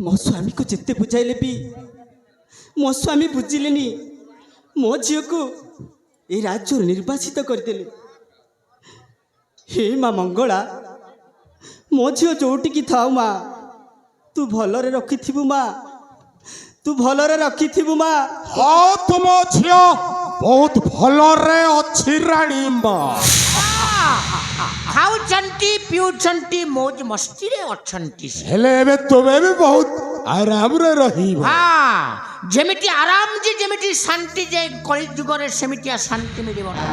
मो स्वामी को जिते बुझाइले भी मो स्वामी बुझिलेनी मो झील को ये राज्य निर्वाचित करदेले। हे माँ मंगला मो झील जोटी की थाउ माँ तू भलरे रखिथिबु माँ तू भलरे रखिथिबु माँ। हाँ तुम झील बहुत भलरे अच्छी राणी माँ खाऊचंती पिउचंती मौज मस्ती रे अछंती हेले एबे तुमे भी बहुत आराम रे रहिबो। हाँ जेमिति आराम जे जेमिति शांति जे कलि जुगरे सेमिति शांति मिलिबो ना।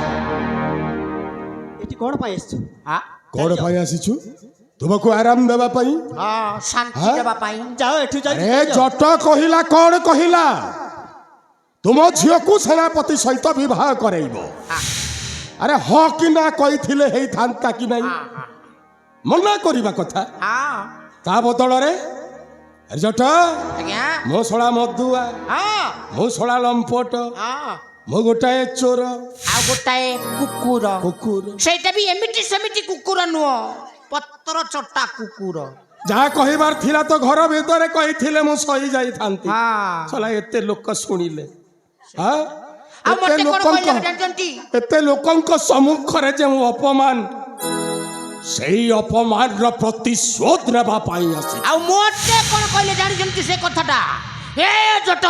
एटी कोन पाई आछो? हां कोन पाई आसीछु? तुमको आराम देबा पई? हां शांति देबा पई। जाओ एठु जाई। ए जट कहिला कोन कहिला तुम झियो को सेनापति सहित विवाह करैबो। अरे हाँ कि ना कही हे थांता कि नहीं मना करवा कथा ता बदल रे जट मो सोला मधुआ मो सोला लंपट मो गोटाए चोर आ गोटाए कुकुर कुकुर सेटा भी एमिति सेमिति कुकुर नुओ पत्तर चट्टा कुकुर जा कहिबार थिला तो घर भीतर कहिथिले मो सही जाई थांती। चला एते लोक सुनिले हां एते लोकंक सम्मुखरे जे अपमान सेही अपमान र प्रतिशोध नेबा पाई आसी। आ मोटे कोन कहले जानि जंती से कथाटा ए जट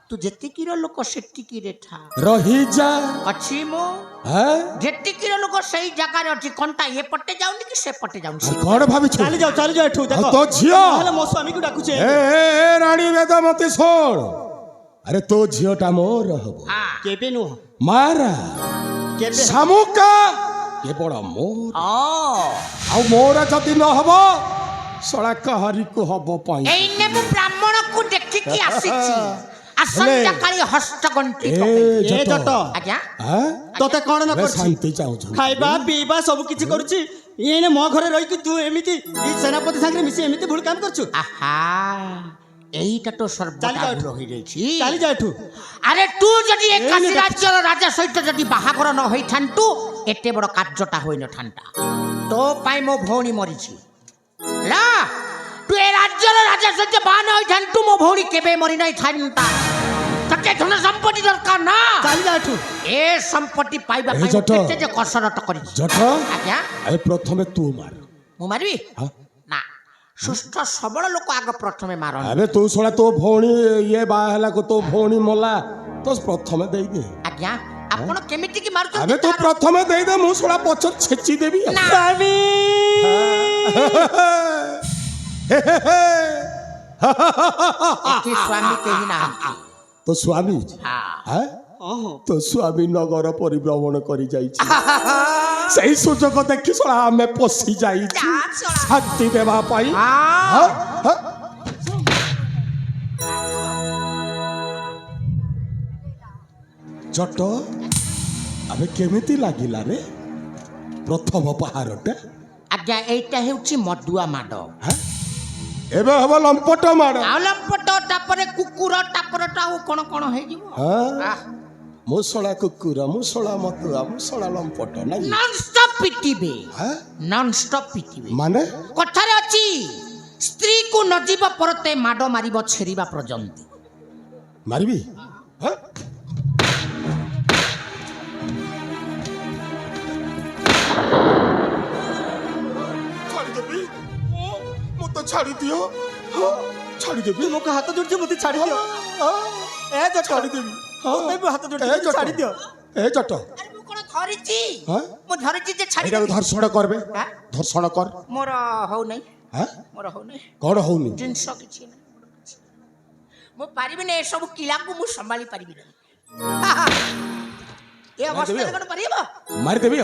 तू जेतिकीर लोक सेतिकीरे ठा रही जा अछि मो हैं जेतिकीर लोक सही जगह रे अछि कोनटा ए पट्टे जाउनी कि से पट्टे जाउनी कोन भाबी छु चली जाओ एठु देखो तो झियो हेले मो स्वामी को डाकू छे। ए रानी वेदमती सोण अरे तो झियोटा मोर हबो केबे नु मारा केबे सामुका केवल मोर आ मोर जति न हबो सळा कहरी को हबो पाई। एने मु ब्राह्मण को देखि कि आसीछि असंता काली हस्तगंती ए जट आज्ञा तोते कोन न करछि शांति चाहू छ खाइबा पीबा सब किछि करूछि एने मो घरे रहि कि तू एमिति ई सेनापति संगे मिसी एमिति भूल काम करछु। आहा एईटा तो सर्वदा भूल होई रहिछि चली जा एठु। अरे तू जदि एकासी राज्यर राजा सहित जदि बाहागर न होई थांतु एते बड़ कार्यटा होई न थांता तो पाई मो भौणी मरिछि ला तू ए राज्यर राजा सहित बाहा न होई थांतु मो भौणी केबे मरि नै थांता तके धन संपत्ति दरकार ना चली जा एठु। ए संपत्ति पाइबा पाई केते जे कसरत करि जट आज्ञा ए प्रथमे तू मार मु मारबी ना सुस्थ सबल लोक आग प्रथमे मारन। अबे तू सोला तो भौणी ये बाहला को तो भौणी मोला तो प्रथमे देई दे आज्ञा आपण केमिति की मारु अबे तू प्रथमे देई दे मु सोला पछर छेची देबी। स्वामी एति स्वामी केही ना तो स्वामी हां तो स्वामी नगर परिभ्रमण करी जाई सही सुजोग देखि सोला हमें पसी जाई शांति देवा पाई। जट अबे केमिति लागिला रे प्रथम पहाड़टा? आज्ञा एटा हेउची मधुआ माड एबे हबो लंपट माड लंपट तापरे कुकुर तापरटा कोन कोन हे जीवो मुसला कुकुर मुसला मधुआ मुसला लंपट ना नॉन स्टॉप पिटीबे नॉन स्टॉप पिटीबे माने कथारे अछि स्त्री को नजीब परते माड मारिबो छेरिबा पर्यंत मारबी छाड़ी दियो छाड़ी देबी मोको हाथ जोड़ जे मते छाड़ी दियो ए जट छाड़ी देबी मते हाथ जोड़ जे छाड़ी दियो ए जट अरे मु कोन धरिची मु धरिची जे छाड़ी एटा धर्षण करबे धर्षण कर मोर हो नै हां मोर हो नै कोन होउनी जिंस किछि नै मु पारिबि नै सब किला को मु संभाली पारिबि नै ए अवस्था कोन पारिबो मार देबी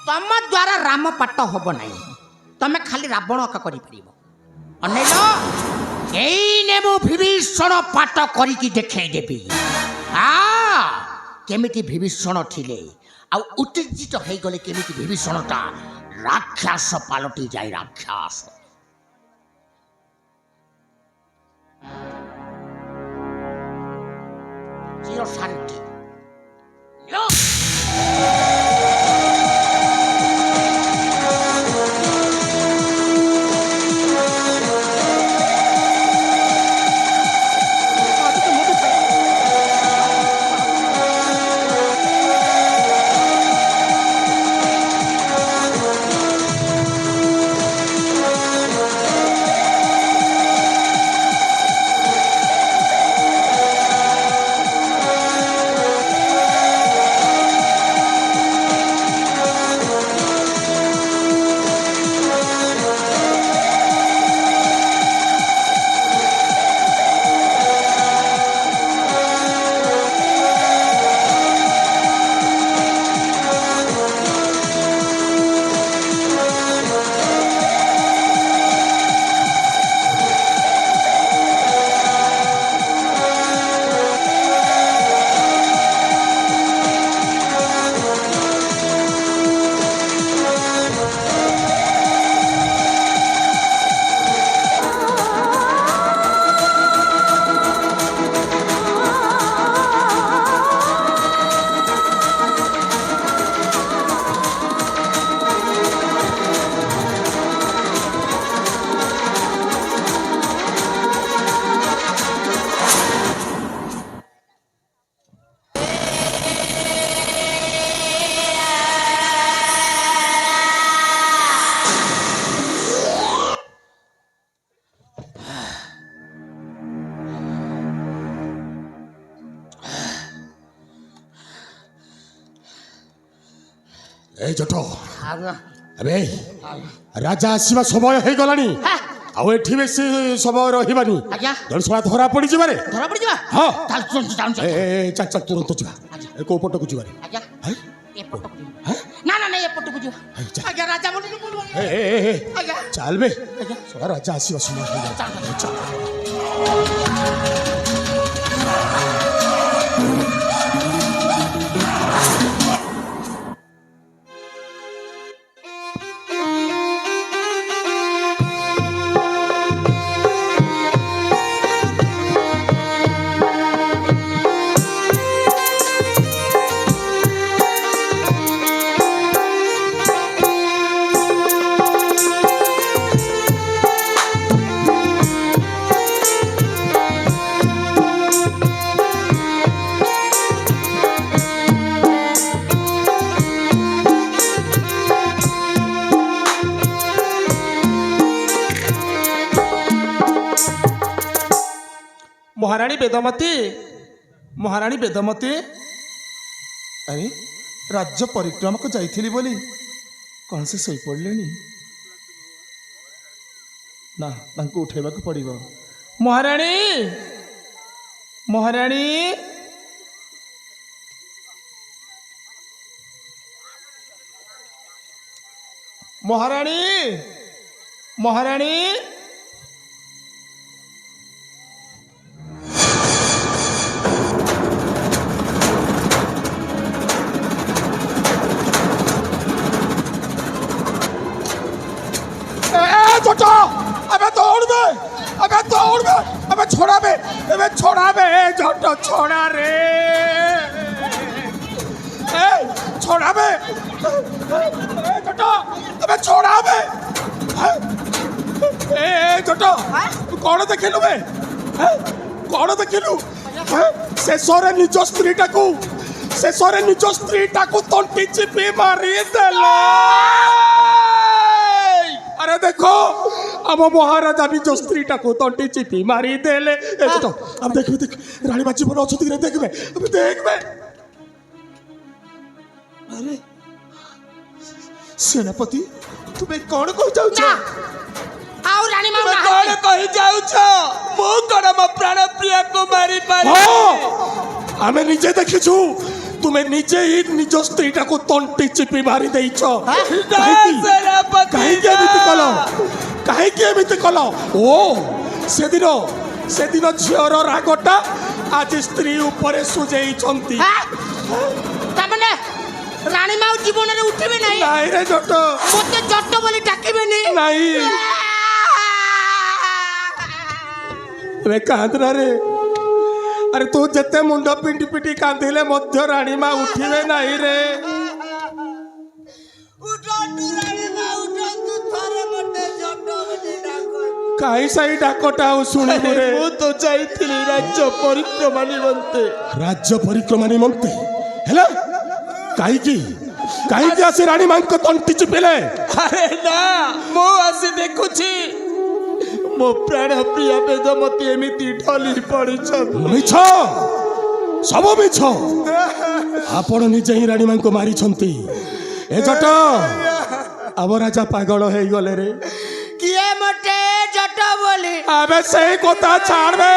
तम द्वारा राम पाट हब ना तमें खाली रावण का करी अनेलो एने मु विभीषण पाट करी देखे देबी केमिति विभीषण थिले आ उत्तेजित हो गले केमिति विभीषणटा राक्षस पालटी जाए राक्षस ରାତ୍ରିର ଶାନ୍ତି। এই জট ଏବେ ରାଜା ଆସିବା ସମୟ ହେଇଗଲାଣି। ଆଉ ଏଠି ବେଶୀ ସମୟ ରହିବାନି। ଆଜ୍ଞା। ଜଣେ ଶଳା ଧରା ପଡ଼ିଯିବାରେ। ଧରା ପଡ଼ିଯିବା? ହଁ। ଚାଲ ଚାଲ ଚାଲ ତୁରନ୍ତ ଯିବା। ଏ କୋଉ ପଟକୁ ଯିବାରେ? ଆଜ୍ଞା ହେ? ଏପଟକୁ ଯିବା। ନା ନା ନା ଏପଟକୁ ଯିବା। ଚାଲ। ଆଜ୍ଞା ରାଜା ବୋଲି ଆଜ୍ଞା ଚାଲ ବେ। ଶଳା ରାଜା ଆସିବା ସମୟ ହେଇଗଲାଣି। ଚାଲ। ମହାରାଣୀ ବେଦମତୀ ଆରେ ରାଜ୍ୟ ପରିକ୍ରମାକୁ ଯାଇଥିଲି ବୋଲି କ'ଣ ସେ ଶୋଇପଡ଼ିଲେଣି? ନା ତାଙ୍କୁ ଉଠାଇବାକୁ ପଡ଼ିବ। ମହାରାଣୀ ମହାରାଣୀ ମହାରାଣୀ ମହାରାଣୀ छोड़ा रे छोड़ा बे अबे छोड़ा बे छोटो कौन देखिलु बे कौन देखिलु शेषरे निज स्त्री टाकू तंटी चिपी मारी देले। अरे देखो अब महाराजा निज स्त्री टाकू तंटी चिपी मारी देले। अब देखबे देख रानी बाजी बोलो अच्छी रे देखबे अब देखबे। अरे सेनापति तुम्हें कौन कह जाउ छ आउ रानी मां कौन कह जाउ छ मो कोन म प्राण प्रिय को मारी पारी हमें निजे देखिछु तुम्हें निजे ही निज स्त्री टाकू तंटी चिपी मारी देई छ। कहीं एमिति कल ओ सेदिन झियर रागटा आज स्त्री ऊपर सुजेई छंती तमने रानी मां जीवन रे उठिबे नहीं नहीं रे जट मते जट बोली डाकिबे नहीं नहीं रे कांदरा रे ଆରେ ତୁ ଯେତେ ମୁଣ୍ଡ ପିଟି ପିଟି କାନ୍ଦିଲେ ମଧ୍ୟ ରାଣୀ ମା ଉଠିବେ ନାହିଁ ରେ। କାହିଁ ସେଇ ଡାକଟା ଆଉ ଶୁଣିବୁ ରେ? ମୁଁ ତ ଯାଇଥିଲି ରାଜ୍ୟ ପରିକ୍ରମା ନିମନ୍ତେ। ରାଜ୍ୟ ପରିକ୍ରମା ନିମନ୍ତେ ହେଲା କାହିଁକି କାହିଁକି ଆସି ରାଣୀ ମାଙ୍କ ତଣ୍ଟି ଚିପିଲେ? ଆରେ ନା, ମୁଁ ଆସି ଦେଖୁଛି ମୋ ପ୍ରାଣ ପ୍ରିୟ ବେଦମତୀ ଏମିତି ଢଳି ପଡ଼ିଛନ୍ତି। ମିଛ, ସବୁ ମିଛ। ଆପଣ ନିଜେ ହିଁ ରାଣୀ ମାଙ୍କୁ ମାରିଛନ୍ତି। ଏ ଜଟ ଆମ ରାଜା ପାଗଳ ହେଇଗଲେ ରେ। କିଏ ମତେ ଜଟ ବୋଲି? ଆବେ ସେଇ କଥା ଛାଡ଼ବେ।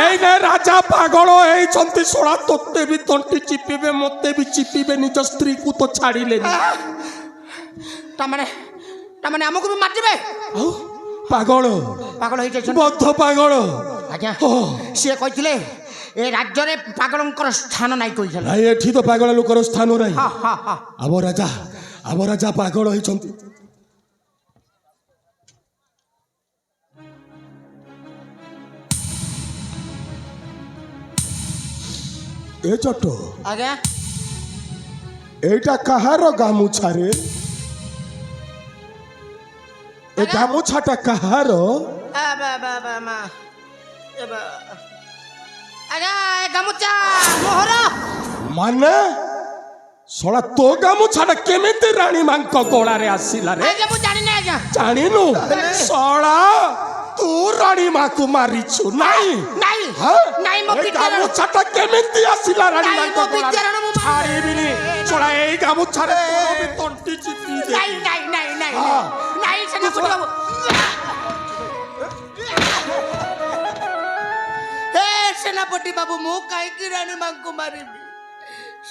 ଏଇନେ ରାଜା ପାଗଳ ହେଇଛନ୍ତି। ଶଳା ତୋତେ ବି ତଣ୍ଟି ଚିପିବେ, ମତେ ବି ଚିପିବେ, ନିଜ ସ୍ତ୍ରୀକୁ ତ ଛାଡ଼ିଲେନି। ତାମାନେ ଆମକୁ ବି ମାରିବେ? ଆଉ ପାଗଳ ପାଗଳ ହେଇଯାଇଛନ୍ତି ବଦ୍ଧ ପାଗଳ। ଆଜ୍ଞା ଓ, ସିଏ କହିଥିଲେ ଏ ରାଜ୍ୟରେ ପାଗଳଙ୍କର ସ୍ଥାନ ନାହିଁ କହିଥିଲେ। ନାଇଁ ଏଠି ତ ପାଗଳ ଲୋକର ସ୍ଥାନ ନାହିଁ। ହଁ ହଁ ହଁ। ଆମ ରାଜା ପାଗଳ ହେଇଛନ୍ତି। ଏ ଚଟ ଆଜ୍ଞା এইটা কাহার গামুছা রে? এ গামুছাটা কাহার? আଜ୍ଞା ଏ ଗାମୁଛା ମୋହର। মানে ଶଳା ତୋ ଗାମୁଛାଟା କେମିତି ରାଣୀ ମାଙ୍କ ଗଳାରେ ଆସିଲା ରେ? ଆଜ୍ଞା ମୁଁ ଜାଣିନି ଆଜ୍ଞା। ଜାଣିନୁ? ଶଳା ତୁ ରାଣୀ ମାକୁ ମାରିଛୁ ନାଇଁ? ନାଇଁ ହଁ? ନାଇଁ ମୋ ଏ ବିଦ୍ୟାର ଗାମୁଛାଟା କେମିତି ଆସିଲା ରାଣୀ ନାଇଁ, ମାଙ୍କ ମୋ ଗଳାରେ? ବିଦ୍ୟାର ମୁଁ ଛାଡ଼ିବିନି। ଶଳା ଏଇ ଗାମୁଛାରେ ତୋର ବି ତଣ୍ଟି ଚିପି ଦେ। ନାଇଁ ନାଇଁ ନାଇଁ ନାଇଁ ହଁ। ନାଇଁ ସେନାପତି ବାବୁ। ହେ ସେନାପତି ବାବୁ, ମୁଁ କାହିଁକି ରାଣୀ ମାଙ୍କୁ ମାରିବି?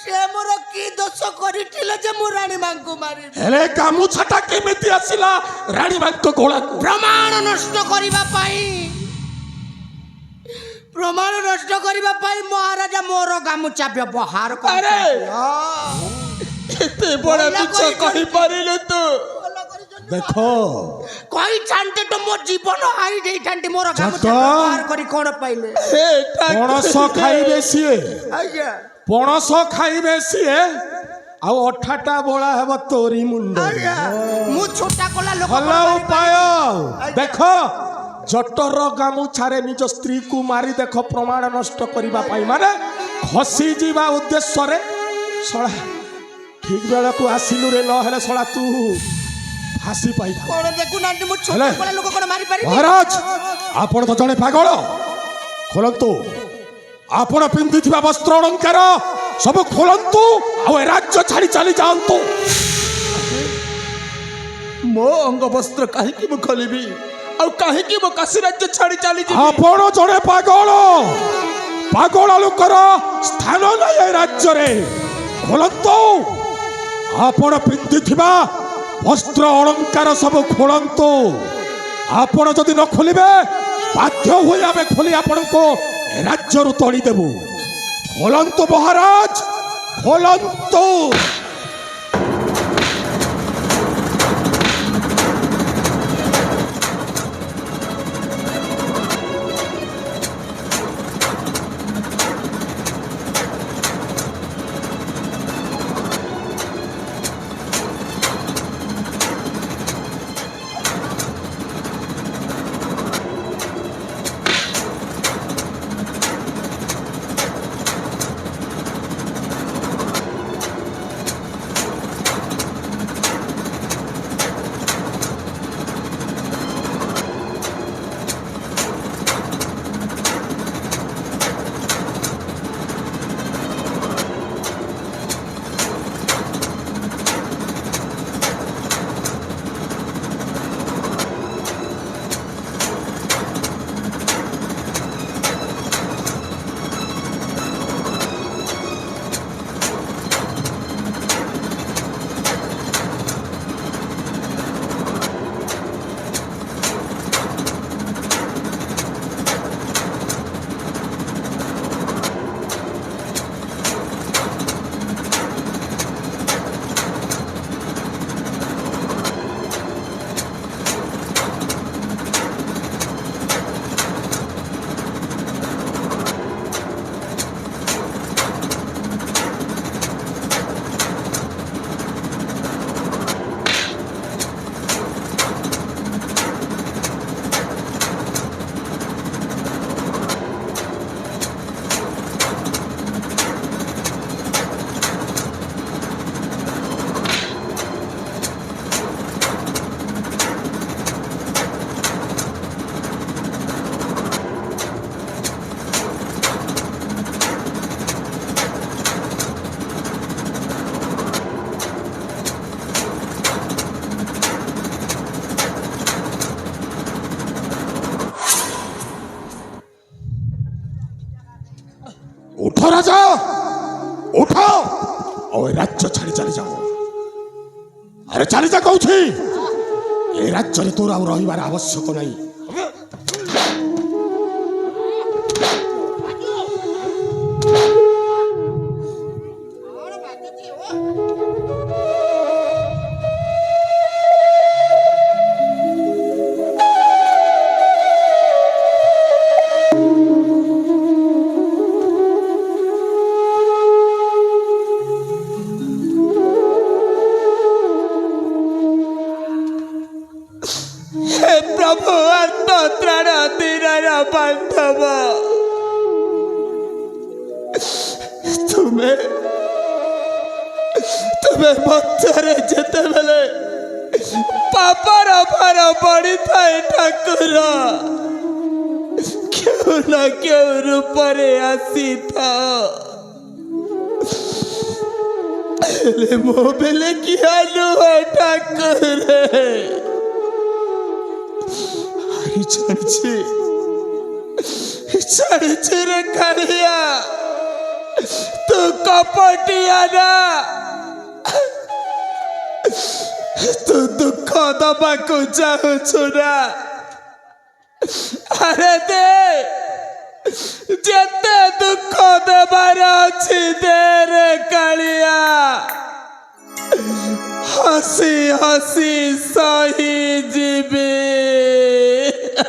ସେ ମୋର କି ଦୋଷ କରିଥିଲେ ଯେ ମୁଁ ରାଣୀ ମାଙ୍କୁ ମାରିବି? ହେଲେ ଗାମୁଛାଟା କେମିତି ଆସିଲା ରାଣୀ ମାଙ୍କ ଗଳାକୁ? ପ୍ରମାଣ ନଷ୍ଟ କରିବା ପାଇଁ ମହାରାଜା ମୋର ଗାମୁଛା ବ୍ୟବହାର ଆରେ କରିଛନ୍ତି। ଏତେ ବଡ଼ ମିଛ କହିପାରିଲୁ ତୁ? ଦେଖ କହିଥାନ୍ତେ ତ ମୋ ଜୀବନ ହାରି ଦେଇଥାନ୍ତି। ମୋର ଗାମୁଛା ଜଟ। ବ୍ୟବହାର କରି କଣ ପାଇଲେ? ପଣସ ଖାଇବେ ସିଏ, ଆଜ୍ଞା ପଣସ ଖାଇବେ ସିଏ, ଆଉ ଅଠାଟା ବଳା ହେବ ତୋରି ମୁଣ୍ଡ। ଆଜ୍ଞା ମୁଁ ଛୋଟା କଲା ଲୋକ ଭଲ ଉପାୟ। ଦେଖ ଜଟର ଗାମୁଛାରେ ନିଜ ସ୍ତ୍ରୀକୁ ମାରି ଦେଖ, ପ୍ରମାଣ ନଷ୍ଟ କରିବା ପାଇଁ, ମାନେ ଖସି ଯିବା ଉଦ୍ଦେଶ୍ୟରେ। ଶଳା ଠିକ ବେଳକୁ ଆସିଲୁ ରେ, ନହେଲେ ଶଳା ତୁ ফাঁসি পাইবা। কোন দেখুনাহান্তি মু ছোট ହେଲେ বড় লোক কোন মারি পারিবি? মহারাজ ଆପଣ ତ ଜଣେ ପାଗଳ। ଖୋଲନ୍ତୁ ଆପଣ ପିନ୍ଧିଥିବା ବସ୍ତ୍ର ଅଳଙ୍କାର ସବୁ ଖୋଲନ୍ତୁ, ଆଉ ଏ ରାଜ୍ୟ ଛାଡ଼ି ଚାଲି ଯାଆନ୍ତୁ। ମୋ ଅଙ୍ଗ ବସ୍ତ୍ର କାହିଁକି ମୁଁ ଖୋଲିବି? ଆଉ କାହିଁକି ମୋ କାଶୀ ରାଜ୍ୟ ଛାଡ଼ି ଚାଲିଯିବି? ଆପଣ ଜଣେ ପାଗଳ। ପାଗଳ ଲୋକର ସ୍ଥାନ ନାହିଁ ଏ ରାଜ୍ୟରେ। ଖୋଲନ୍ତୁ ଆପଣ ପିନ୍ଧିଥିବା ବସ୍ତ୍ର ଅଳଙ୍କାର ସବୁ ଖୋଲନ୍ତୁ। ଆପଣ ଯଦି ନ ଖୋଲିବେ ବାଧ୍ୟ ହୋଇ ଆମେ ଖୋଲି ଆପଣଙ୍କୁ ରାଜ୍ୟରୁ ତଳିଦେବୁ। ଖୋଲନ୍ତୁ ମହାରାଜ, ଖୋଲନ୍ତୁ। উঠো রাজা, উঠো ওই রাজ্য ছাড়ি চালি যাও। আরে চালি যা কৌছি, এই রাজ্যরে তোর আর রহিবার আবশ্যক নাই। हे प्रभु अंतत्राण दीनर बांधव, तुम्हें तुम्हें मथरे जेते बेले पापर भार पड़ी थाए ठाकुर, क्यों ना क्यों रूप आसी था मो बेले किया नुहे ठाकुर। छाड़छी रे कालिया, तू कपटिया ना, तू दुख दबा को चाहू ना। अरे दे जेते दुख देवार अच्छी दे रे,